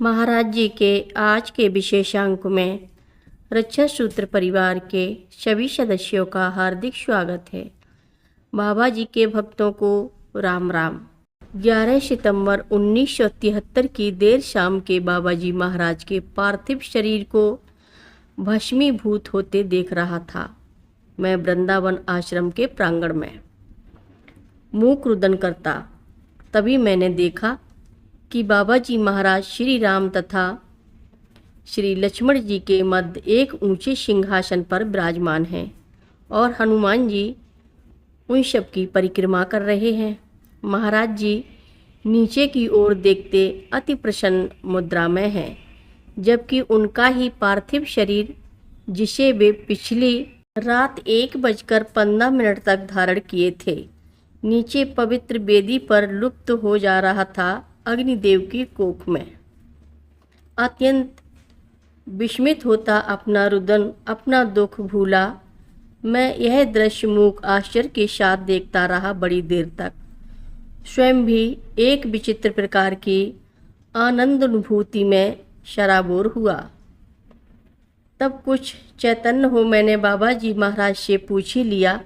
महाराज जी के आज के विशेषांक में रक्षा सूत्र परिवार के सभी सदस्यों का हार्दिक स्वागत है। बाबा जी के भक्तों को राम राम। 11 सितंबर 1973 की देर शाम के बाबा जी महाराज के पार्थिव शरीर को भस्मीभूत होते देख रहा था। मैं वृंदावन आश्रम के प्रांगण में मुख रुदन करता, तभी मैंने देखा कि बाबा जी महाराज श्री राम तथा श्री लक्ष्मण जी के मध्य एक ऊंचे सिंहासन पर विराजमान हैं और हनुमान जी उन सब की परिक्रमा कर रहे हैं। महाराज जी नीचे की ओर देखते अति प्रसन्न मुद्रा में हैं, जबकि उनका ही पार्थिव शरीर, जिसे वे पिछली रात 1:15 तक धारण किए थे, नीचे पवित्र वेदी पर लुप्त हो जा रहा था अग्निदेव की कोख में। अत्यंत विस्मित होता अपना रुदन, अपना दुख भूला, मैं यह दृश्य मूक आश्चर्य के साथ देखता रहा बड़ी देर तक। स्वयं भी एक विचित्र प्रकार की आनंद अनुभूति में शराबोर हुआ। तब कुछ चैतन्य हो मैंने बाबा जी महाराज से पूछ ही लिया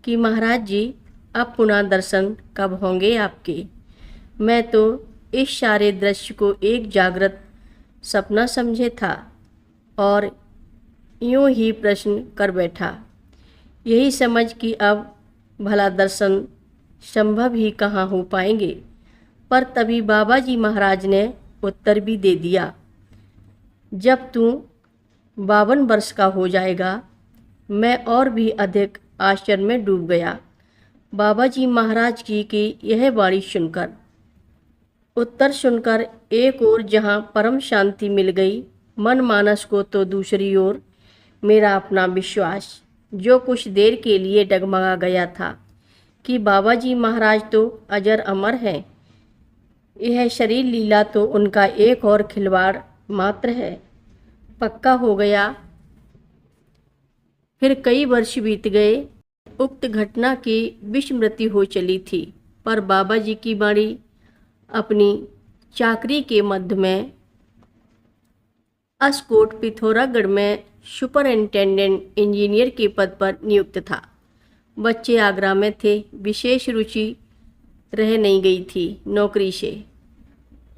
कि महाराज जी अब पुनः दर्शन कब होंगे आपके। मैं तो इस सारे दृश्य को एक जागृत सपना समझे था और यूं ही प्रश्न कर बैठा, यही समझ कि अब भला दर्शन संभव ही कहाँ हो पाएंगे। पर तभी बाबा जी महाराज ने उत्तर भी दे दिया, जब तू 52 वर्ष का हो जाएगा। मैं और भी अधिक आश्चर्य में डूब गया बाबा जी महाराज की यह वाणी सुनकर। उत्तर सुनकर एक ओर जहाँ परम शांति मिल गई मन मानस को, तो दूसरी ओर मेरा अपना विश्वास, जो कुछ देर के लिए डगमगा गया था कि बाबा जी महाराज तो अजर अमर हैं, यह शरीर लीला तो उनका एक और खिलवाड़ मात्र है, पक्का हो गया। फिर कई वर्ष बीत गए। उक्त घटना की विस्मृति हो चली थी, पर बाबा जी की वाणी अपनी चाकरी के मध्य में अस्कोट पिथौरागढ़ में सुपरिंटेंडेंट इंजीनियर के पद पर नियुक्त था। बच्चे आगरा में थे, विशेष रुचि रह नहीं गई थी नौकरी से।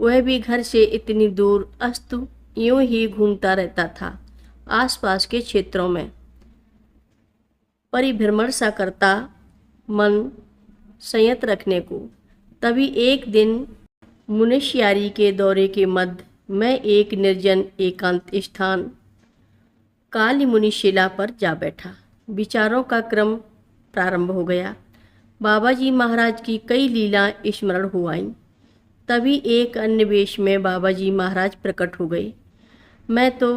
वह भी घर से इतनी दूर अस्तु यूं ही घूमता रहता था आसपास के क्षेत्रों में, परिभ्रमण सा करता मन संयत रखने को। तभी एक दिन मुनिशियारी के दौरे के मध्य मैं एक निर्जन एकांत स्थान काली मुनिशिला पर जा बैठा। विचारों का क्रम प्रारंभ हो गया। बाबा जी महाराज की कई लीला स्मरण हो आईं। तभी एक अन्य वेश में बाबा जी महाराज प्रकट हो गए। मैं तो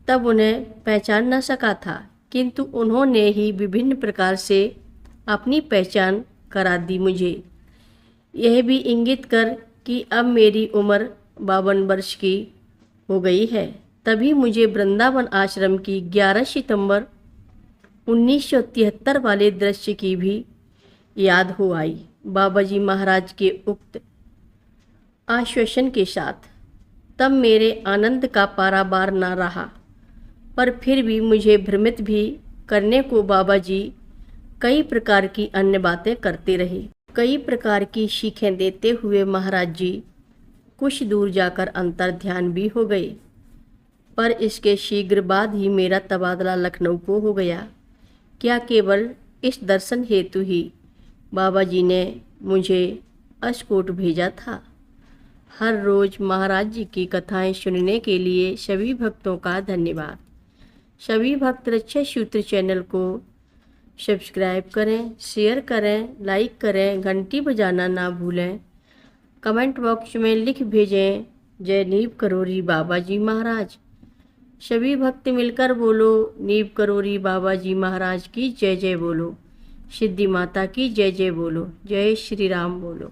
तब उन्हें पहचान न सका था, किंतु उन्होंने ही विभिन्न प्रकार से अपनी पहचान करा दी मुझे, यह भी इंगित कर कि अब मेरी उम्र 52 वर्ष की हो गई है। तभी मुझे वृंदावन आश्रम की 11 सितंबर 1973 वाले दृश्य की भी याद हो आई। बाबा जी महाराज के उक्त आश्वासन के साथ तब मेरे आनंद का पारावार न रहा, पर फिर भी मुझे भ्रमित भी करने को बाबा जी कई प्रकार की अन्य बातें करते रहे। कई प्रकार की सीखें देते हुए महाराज जी कुछ दूर जाकर अंतर ध्यान भी हो गए, पर इसके शीघ्र बाद ही मेरा तबादला लखनऊ को हो गया। क्या केवल इस दर्शन हेतु ही बाबा जी ने मुझे अस्कोट भेजा था? हर रोज़ महाराज जी की कथाएं सुनने के लिए सभी भक्तों का धन्यवाद। सभी भक्त रक्षा सूत्र चैनल को सब्सक्राइब करें, शेयर करें, लाइक करें, घंटी बजाना ना भूलें। कमेंट बॉक्स में लिख भेजें, जय नीव करोरी बाबा जी महाराज। सभी भक्त मिलकर बोलो, नीव करोरी बाबा जी महाराज की जय जय बोलो, सिद्धि माता की जय जय बोलो, जय श्री राम बोलो।